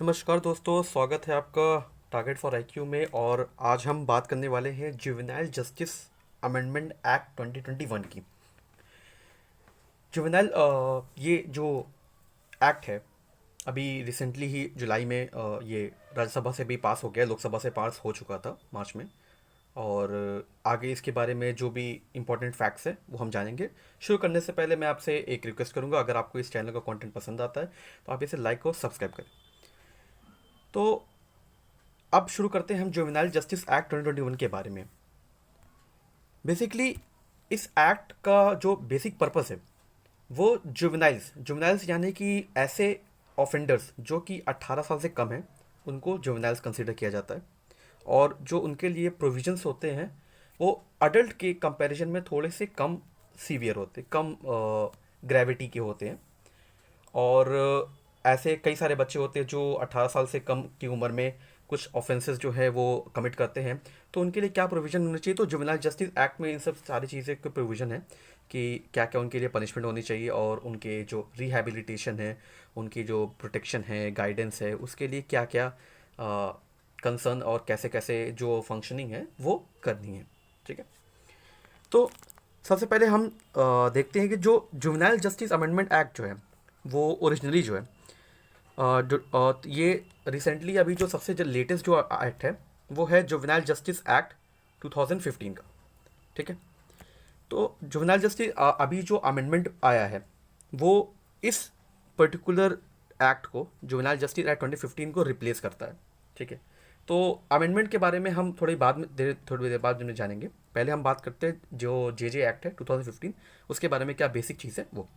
नमस्कार दोस्तों, स्वागत है आपका टारगेट फॉर आईक्यू में। और आज हम बात करने वाले हैं जुवेनाइल जस्टिस अमेंडमेंट एक्ट 2021 की। जुवेनाइल ये जो एक्ट है, अभी रिसेंटली ही जुलाई में ये राज्यसभा से भी पास हो गया, लोकसभा से पास हो चुका था मार्च में। और आगे इसके बारे में जो भी इम्पोर्टेंट फैक्ट्स हैं वो हम जानेंगे। शुरू करने से पहले मैं आपसे एक रिक्वेस्ट करूंगा, अगर आपको इस चैनल का कंटेंट पसंद आता है तो आप इसे लाइक और सब्सक्राइब करें। तो अब शुरू करते हैं हम जुवेनाइल जस्टिस एक्ट 2021 के बारे में। बेसिकली इस एक्ट का जो बेसिक पर्पस है वो जुवेनाइल्स जुवेनाइल्स यानी कि ऐसे ऑफेंडर्स जो कि 18 साल से कम हैं, उनको जुवेनाइल्स कंसिडर किया जाता है। और जो उनके लिए प्रोविजंस होते हैं वो अडल्ट के कंपैरिजन में थोड़े से कम सीवियर होते, कम ग्रेविटी के होते हैं। और ऐसे कई सारे बच्चे होते हैं जो 18 साल से कम की उम्र में कुछ ऑफेंसेस जो है वो कमिट करते हैं। तो उनके लिए क्या प्रोविज़न होना चाहिए? तो जुवेनाइल जस्टिस एक्ट में इन सब सारी चीज़ें के प्रोविज़न है कि क्या क्या उनके लिए पनिशमेंट होनी चाहिए, और उनके जो रिहैबिलिटेशन है, उनकी जो प्रोटेक्शन है, गाइडेंस है, उसके लिए क्या क्या कंसर्न और कैसे कैसे जो फंक्शनिंग है वो करनी है। ठीक है। तो सबसे पहले हम देखते हैं कि जो जुवेनाइल जस्टिस अमेंडमेंट एक्ट जो है वो ओरिजिनली जो है ये रिसेंटली अभी जो सबसे जो लेटेस्ट जो एक्ट है वो है जुवेनाइल जस्टिस एक्ट 2015 का। ठीक है। तो जुवेनाइल जस्टिस अभी जो अमेंडमेंट आया है वो इस पर्टिकुलर एक्ट को, जुवेनाइल जस्टिस एक्ट 2015 को रिप्लेस करता है। ठीक है। तो अमेंडमेंट के बारे में हम थोड़ी देर बाद में जानेंगे। पहले हम बात करते हैं जो जे एक्ट है 2015, उसके बारे में क्या बेसिक चीज़ है वो।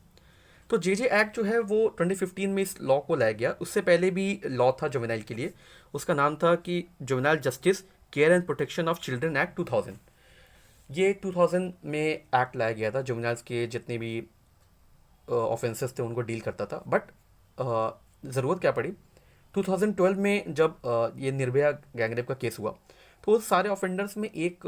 तो जे एक्ट जो है वो 2015 में इस लॉ को लाया गया। उससे पहले भी लॉ था जुवेनाइल के लिए, उसका नाम था कि juvenile justice care and protection of children act 2000। ये 2000 में एक्ट लाया गया था, जुवेनाइल्स के जितने भी ऑफेंसेस थे उनको डील करता था। बट ज़रूरत क्या पड़ी 2012 में, जब ये निर्भया गैंगरेप का केस हुआ, तो उस सारे ऑफेंडर्स में एक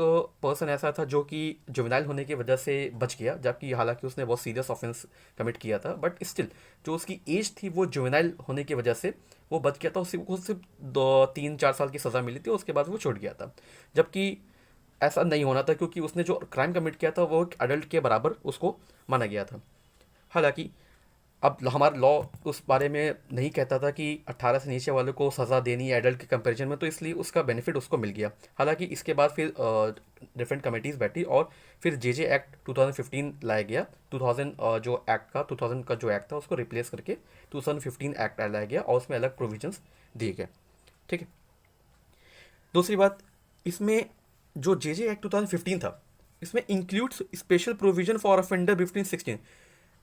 पर्सन ऐसा था जो कि जुवेनाइल होने की वजह से बच गया, जबकि हालांकि उसने बहुत सीरियस ऑफेंस कमिट किया था। बट स्टिल जो उसकी एज थी वो जुवेनाइल होने की वजह से वो बच गया था। उसको सिर्फ 2-3-4 साल की सज़ा मिली थी, उसके बाद वो छूट गया था। जबकि ऐसा नहीं होना था, क्योंकि उसने जो क्राइम कमिट किया था वो एक अडल्ट के बराबर उसको माना गया था। हालांकि अब हमारा लॉ उस बारे में नहीं कहता था कि 18 से नीचे वालों को सज़ा देनी है एडल्ट के कंपैरिजन में, तो इसलिए उसका बेनिफिट उसको मिल गया। हालांकि इसके बाद फिर डिफरेंट कमेटीज़ बैठी और फिर जे एक्ट 2015 लाया गया। 2000 जो एक्ट का 2000 का जो एक्ट था उसको रिप्लेस करके 2015 एक्ट लाया गया और उसमें अलग प्रोविजंस दिए गए। ठीक है। दूसरी बात, इसमें जो जे एक्ट 2015 था, इसमें includes special provision for offender between 16।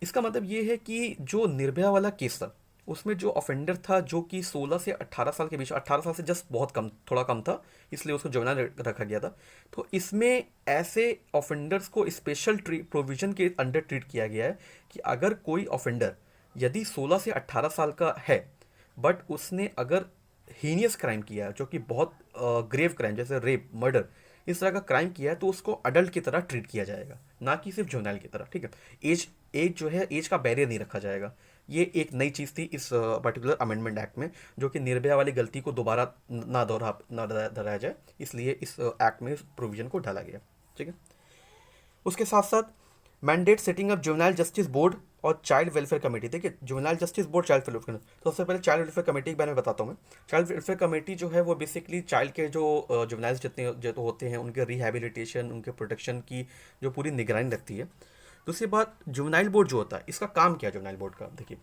इसका मतलब ये है कि जो निर्भया वाला केस था उसमें जो ऑफेंडर था जो कि 16 से 18 साल के बीच, 18 साल से जस्ट बहुत कम, थोड़ा कम था, इसलिए उसको जुवेनाइल रखा गया था। तो इसमें ऐसे ऑफेंडर्स को स्पेशल प्रोविजन के अंडर ट्रीट किया गया है कि अगर कोई ऑफेंडर यदि 16 से 18 साल का है, बट उसने अगर हीनियस क्राइम किया है, जो कि बहुत ग्रेव क्राइम जैसे रेप, मर्डर, इस तरह का क्राइम किया है, तो उसको अडल्ट की तरह ट्रीट किया जाएगा, ना कि सिर्फ जुवेनाइल की तरह। ठीक है। एज एज जो है, एज का बैरियर नहीं रखा जाएगा। ये एक नई चीज़ थी इस पर्टिकुलर अमेंडमेंट एक्ट में, जो कि निर्भया वाली गलती को दोबारा ना दोहराया जाए, इसलिए इस एक्ट में इस प्रोविजन को डाला गया। ठीक है। उसके साथ साथ mandate setting up juvenile justice board और चाइल्ड वेलफेयर कमेटी। देखिए, juvenile justice board, child welfare, तो सबसे पहले चाइल्ड वेलफेयर कमेटी के बारे में बताता हूँ मैं। चाइल्ड वेलफेयर कमेटी जो है वो बेसिकली चाइल्ड के जो जुवेनाइल्स जितने जो तो होते हैं उनके रिहैबिलिटेशन, उनके प्रोटेक्शन की जो पूरी निगरानी रखती है। दूसरी बात, जुवेनाइल बोर्ड जो होता है, इसका काम क्या है जुवेनाइल बोर्ड का? देखिए,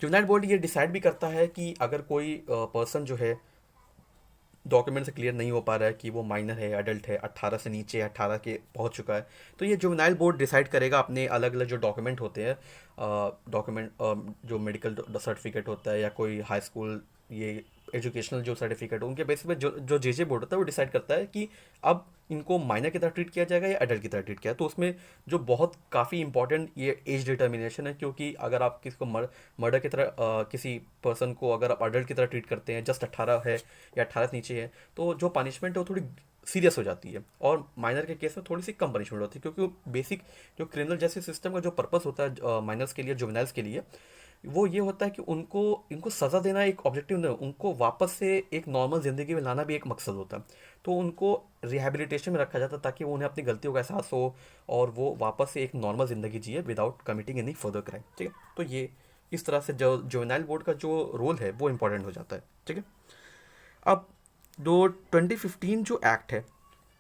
जुवेनाइल बोर्ड ये डिसाइड भी करता है कि अगर कोई पर्सन जो है डॉक्यूमेंट से क्लियर नहीं हो पा रहा है कि वो माइनर है, अडल्ट है, 18 से नीचे, 18 के पहुंच चुका है, तो ये जुवेनाइल बोर्ड डिसाइड करेगा अपने अलग अलग जो डॉक्यूमेंट होते हैं, डॉक्यूमेंट जो मेडिकल सर्टिफिकेट होता है या कोई हाई स्कूल, ये एजुकेशनल जो सर्टिफिकेट, उनके बेसिस पे जो जो जे बोर्ड होता है वो डिसाइड करता है कि अब इनको माइनर की तरह ट्रीट किया जाएगा या अडल्ट की तरह ट्रीट किया। तो उसमें जो बहुत काफ़ी इंपॉर्टेंट ये एज डिटर्मिनेशन है, क्योंकि अगर आप किसी को मर्डर की तरह किसी पर्सन को अगर आप अडल्ट की तरह ट्रीट करते हैं, जस्ट 18 है या 18 से नीचे है, तो जो पनिशमेंट है वो थोड़ी सीरियस हो जाती है। और माइनर के केस में थोड़ी सी कम पनिशमेंट होती है, क्योंकि बेसिक जो क्रिमिनल जस्टिस सिस्टम का जो पर्पस होता है माइनर्स के लिए, जुवेनाइल्स के लिए, वो ये होता है कि उनको इनको सज़ा देना एक ऑब्जेक्टिव नहीं, उनको वापस से एक नॉर्मल ज़िंदगी में लाना भी एक मकसद होता है। तो उनको रिहैबिलिटेशन में रखा जाता है ताकि वो उन्हें अपनी गलतियों का एहसास हो और वो वापस से एक नॉर्मल ज़िंदगी जिए without committing any further crime. ठीक है, तो ये इस तरह से जो जुवेनाइल बोर्ड का जो रोल है वो इम्पोर्टेंट हो जाता है। ठीक है, अब दो 2015 जो एक्ट है,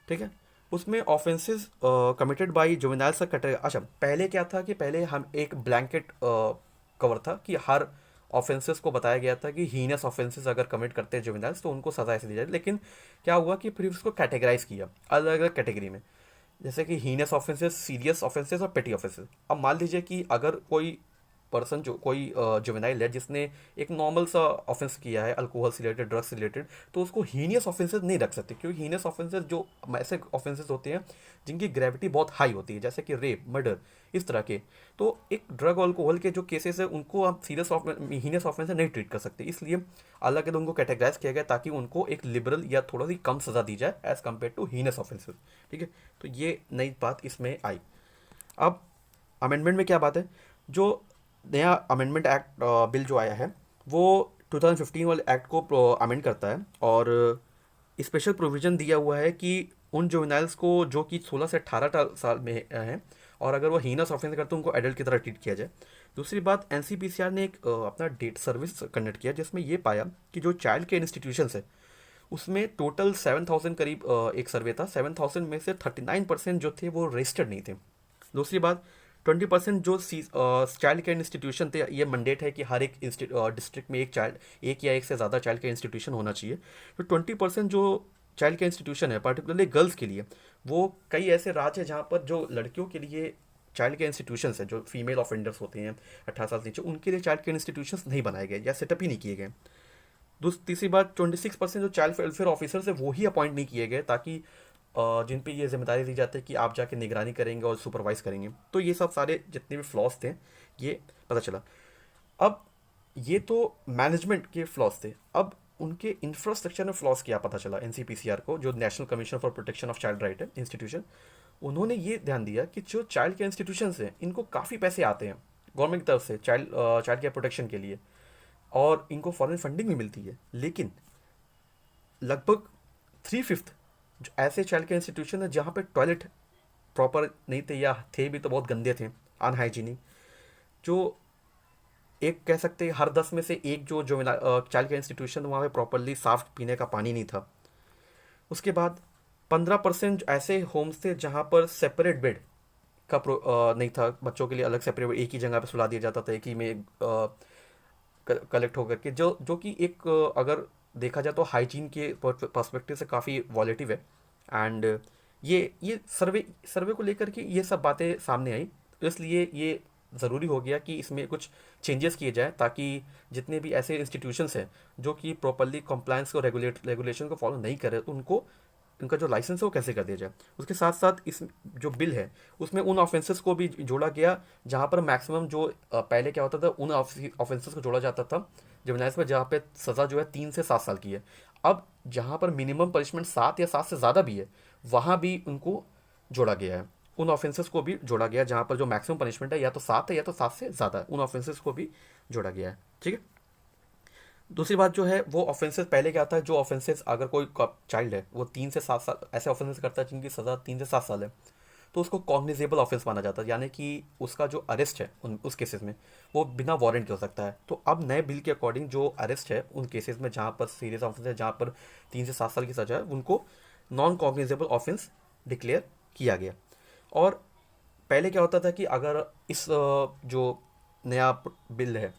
ठीक है, उसमें ऑफेंसेस कमिटेड बाय जुवेनाइल्स का कटे। अच्छा, पहले क्या था कि पहले हम एक ब्लैंकेट कवर था कि हर ऑफेंसेस को बताया गया था कि हीनस ऑफेंसेस अगर कमिट करते हैं जुवेनाइल्स तो उनको सजा ऐसे दी जाए। लेकिन क्या हुआ कि फिर उसको कैटेगराइज किया अलग अलग कैटेगरी में, जैसे कि हीनस ऑफेंसेस, सीरियस ऑफेंसेस और पेटी ऑफेंसेस। अब मान लीजिए कि अगर कोई पर्सन, जो कोई जुवेनाइल है जिसने एक नॉर्मल सा ऑफेंस किया है अल्कोहल से रिलेटेड, ड्रग्स से रिलेटेड, तो उसको हीनियस ऑफेंसेस नहीं रख सकते, क्योंकि हीनियस ऑफेंसेस जो ऐसे ऑफेंसेस होते हैं जिनकी ग्रेविटी बहुत हाई होती है, जैसे कि रेप, मर्डर, इस तरह के। तो एक ड्रग अल्कोहल के जो केसेस है उनको आप सीरियस हीनियस ऑफेंस नहीं ट्रीट कर सकते, इसलिए अलग अलग उनको कैटेगराइज किया गया ताकि उनको एक लिबरल या थोड़ा सी कम सजा दी जाए as compare to heinous offences. ठीक है, तो ये नई बात इसमें आई। अब अमेंडमेंट में क्या बात है, जो नया अमेंडमेंट एक्ट बिल जो आया है वो 2015 वाले एक्ट को अमेंड करता है, और स्पेशल प्रोविज़न दिया हुआ है कि उन जुवेनाइल्स को जो कि 16 से 18 साल में हैं और अगर वो हीनस ऑफेंस करते हैं उनको एडल्ट की तरह ट्रीट किया जाए। दूसरी बात, एनसीपीसीआर ने एक अपना डेट सर्विस कंडक्ट किया जिसमें ये पाया कि जो चाइल्ड केयर इंस्टीट्यूशंस है उसमें टोटल 7,000 करीब एक सर्वे था, 7,000 में से 39% जो थे वो रजिस्टर्ड नहीं थे। दूसरी बात, 20% जो चाइल्ड केयर इंस्टीट्यूशन थे, ये मंडेट है कि हर एक डिस्ट्रिक्ट में एक या एक से ज़्यादा चाइल्ड केयर इंस्टीट्यूशन होना चाहिए। तो 20% जो चाइल्ड केयर इंस्टीट्यूशन है पर्टिकुलरली गर्ल्स के लिए, वो कई ऐसे राज्य हैं जहाँ पर जो लड़कियों के लिए चाइल्ड केयर इंस्टीट्यूशन है, जो फीमेल ऑफेंडर्स होते हैं 18 साल से नीचे, उनके लिए चाइल्ड केयर इंस्टीट्यूशन नहीं बनाए गए या सेटअप ही नहीं किए गए। तीसरी बात, 26% जो चाइल्ड वेलफेयर ऑफिसर्स है वो ही अपॉइंट नहीं किए गए ताकि जिन पे ये जिम्मेदारी दी जाती है कि आप जाके निगरानी करेंगे और सुपरवाइज करेंगे। तो ये सब सारे जितने भी फ्लॉज थे ये पता चला। अब ये तो मैनेजमेंट के फ्लॉज थे, अब उनके इंफ्रास्ट्रक्चर में फ्लॉज क्या पता चला एनसीपीसीआर को, जो national commission for protection of child right है इंस्टीट्यूशन। उन्होंने ये ध्यान दिया कि जो चाइल्ड केयर इंस्टीट्यूशन हैं इनको काफ़ी पैसे आते हैं गवर्नमेंट की तरफ से चाइल्ड केयर प्रोटेक्शन के लिए, और इनको फॉरेन फंडिंग भी मिलती है। लेकिन लगभग 3/5 जो ऐसे चाइल्ड केयर इंस्टीट्यूशन है जहाँ पे टॉयलेट प्रॉपर नहीं थे या थे भी तो बहुत गंदे थे, अनहाइजीनिक, जो एक कह सकते हैं हर 10 में से एक जो चाइल्ड केयर इंस्टीट्यूशन वहाँ पे प्रॉपरली साफ पीने का पानी नहीं था। उसके बाद 15% ऐसे होम्स थे जहाँ पर सेपरेट बेड का नहीं था, बच्चों के लिए अलग सेपरेट बेड एक ही जगह पे सुला दिया जाता था, एक ही में कलेक्ट होकर के, जो जो कि एक अगर देखा जाए तो हाइजीन के पर्सपेक्टिव से काफ़ी वॉलेटिव है। एंड ये सर्वे सर्वे को लेकर के ये सब बातें सामने आई, तो इसलिए ये ज़रूरी हो गया कि इसमें कुछ चेंजेस किए जाए ताकि जितने भी ऐसे इंस्टीट्यूशंस हैं जो कि प्रॉपरली कंप्लायंस को रेगुलेशन को फॉलो नहीं करे तो उनको उनका जो लाइसेंस है वो कैसे कर दिया जाए। उसके साथ साथ इस जो बिल है उसमें उन ऑफेंसेस को भी जोड़ा गया जहाँ पर मैक्सिमम जो पहले क्या होता था उन ऑफेंसेस को जोड़ा जाता था जुवेनाइल्स में जहाँ पे सज़ा जो है 3 से 7 साल की है। अब जहाँ पर मिनिमम पनिशमेंट 7 या 7 से ज़्यादा भी है वहाँ भी उनको जोड़ा गया है, उन ऑफेंसेस को भी जोड़ा गया है जहाँ पर जो मैक्सिमम पनिशमेंट है या तो 7 है या तो 7 से ज़्यादा है, उन ऑफेंसेस को भी जोड़ा गया है। ठीक है, दूसरी बात जो है वो ऑफेंसेस पहले क्या था, जो ऑफेंसेस अगर कोई चाइल्ड है वो 3 से 7 साल ऐसे ऑफेंसेस करता है जिनकी सज़ा 3 से 7 साल है, तो उसको कॉग्निजेबल ऑफेंस माना जाता है, यानी कि उसका जो अरेस्ट है उस केसेस में वो बिना वारंट के हो सकता है। तो अब नए बिल के अकॉर्डिंग जो अरेस्ट है उन केसेस में जहाँ पर सीरियस ऑफेंस है, जहाँ पर 3 से 7 साल की सजा है, उनको नॉन कॉग्निजेबल ऑफेंस डिक्लेयर किया गया। और पहले क्या होता था कि अगर इस जो नया बिल है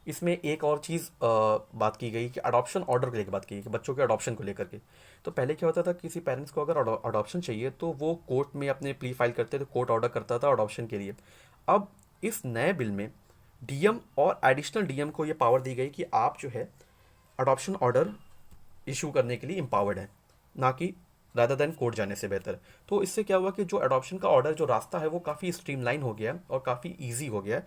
इसमें एक और चीज़ बात की गई कि अडॉप्शन ऑर्डर को लेकर बात की गई कि बच्चों के अडॉप्शन को लेकर के। तो पहले क्या होता था, किसी पेरेंट्स को अगर अडॉप्शन चाहिए तो वो कोर्ट में अपने प्ली फाइल करते थे, कोर्ट ऑर्डर करता था अडॉप्शन के लिए। अब इस नए बिल में डीएम और एडिशनल डीएम को ये पावर दी गई कि आप जो है अडॉप्शन ऑर्डर इशू करने के लिए एम्पावर्ड है, ना कि रादर देन कोर्ट जाने से बेहतर। तो इससे क्या हुआ कि जो अडॉप्शन का ऑर्डर जो रास्ता है वो काफ़ी स्ट्रीमलाइन हो गया और काफ़ी ईजी हो गया।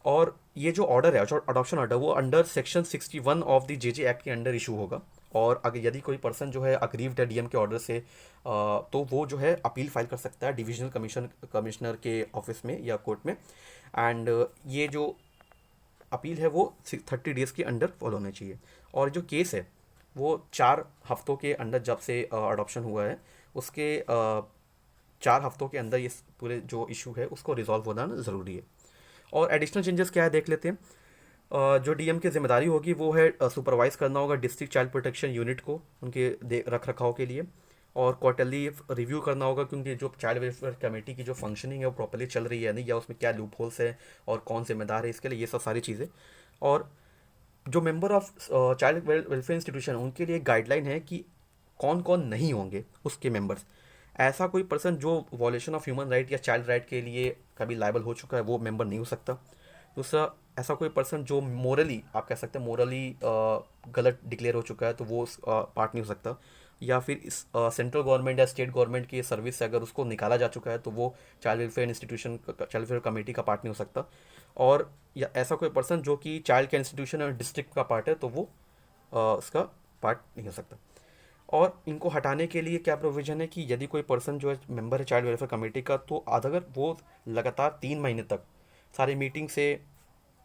और ये जो ऑर्डर है, जो अडॉप्शन ऑर्डर, वो under section 61 of the JJ act के अंडर इशू होगा। और अगर यदि कोई पर्सन जो है अग्रीव्ड है डीएम के ऑर्डर से तो वो जो है अपील फाइल कर सकता है डिविजनल कमिश्नर के ऑफिस में या कोर्ट में। एंड ये जो अपील है वो 30 डेज़ के अंडर फॉलो होनी चाहिए। और जो केस है वो 4 हफ्तों के अंदर, जब से अडॉप्शन हुआ है उसके 4 हफ्तों के अंदर ये पूरे जो इशू है उसको रिजॉल्व होना ज़रूरी है। और एडिशनल चेंजेस क्या है देख लेते हैं। जो डीएम की जिम्मेदारी होगी वो है सुपरवाइज करना होगा डिस्ट्रिक्ट चाइल्ड प्रोटेक्शन यूनिट को उनके रख रखाव के लिए, और क्वार्टरली रिव्यू करना होगा कि उनकी जो चाइल्ड वेलफेयर कमेटी की जो फंक्शनिंग है वो प्रॉपर्ली चल रही है नहीं, या उसमें क्या लूप होल्स है और कौन जिम्मेदार है इसके लिए, ये सब सारी चीज़ें। और जो member of child welfare institution है उनके लिए गाइडलाइन है कि कौन कौन नहीं होंगे उसके मेंबर्स। ऐसा कोई पर्सन जो वॉलेशन ऑफ ह्यूमन राइट या चाइल्ड राइट के लिए कभी लायबल हो चुका है वो मेंबर नहीं हो सकता। दूसरा, ऐसा कोई पर्सन जो मोरली, आप कह सकते हैं मोरली गलत डिक्लेयर हो चुका है तो वो पार्ट नहीं हो सकता। या फिर इस सेंट्रल गवर्नमेंट या स्टेट गवर्नमेंट की सर्विस से अगर उसको निकाला जा चुका है तो वो child welfare institution, child welfare committee का पार्ट नहीं हो सकता। और या ऐसा कोई पर्सन जो कि चाइल्ड के इंस्टीट्यूशन और डिस्ट्रिक्ट का पार्ट है तो वो उसका पार्ट नहीं हो सकता। और इनको हटाने के लिए क्या प्रोविज़न है कि यदि कोई पर्सन जो है मेंबर है चाइल्ड वेलफेयर कमेटी का, तो अगर वो लगातार 3 महीने तक सारी मीटिंग से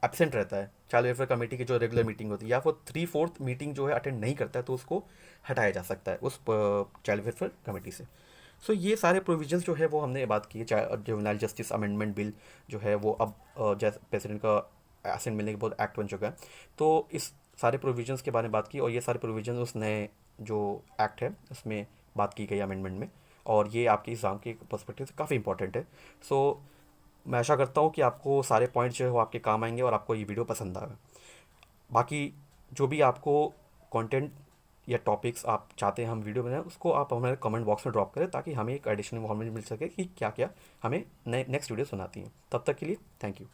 एब्सेंट रहता है, चाइल्ड वेलफेयर कमेटी की जो रेगुलर मीटिंग होती है, या वो 3/4 मीटिंग जो है अटेंड नहीं करता है, तो उसको हटाया जा सकता है उस चाइल्ड वेलफेयर कमेटी से। सो ये सारे प्रोविजंस जो है वो हमने बात की है। जुवेनाइल जस्टिस अमेंडमेंट बिल जो है वो अब जैसे प्रेसिडेंट का एसेंट मिलने के बाद एक्ट बन चुका है, तो इस सारे प्रोविजंस के बारे में बात की, और ये सारे प्रोविजंस उस नए जो एक्ट है उसमें बात की गई अमेंडमेंट में। और ये आपके एग्ज़ाम के पर्सपेक्टिव से काफ़ी इंपॉर्टेंट है। सो मैं आशा करता हूँ कि आपको सारे पॉइंट जो है वो आपके काम आएंगे और आपको ये वीडियो पसंद आएगा। बाकी जो भी आपको कंटेंट या टॉपिक्स आप चाहते हैं हम वीडियो बनाएं, उसको आप हमारे कमेंट बॉक्स में ड्रॉप करें ताकि हमें एक एडिशनल इन्फॉर्मेशन मिल सके कि क्या क्या हमें नए नेक्स्ट वीडियो सुनाती हैं। तब तक के लिए थैंक यू।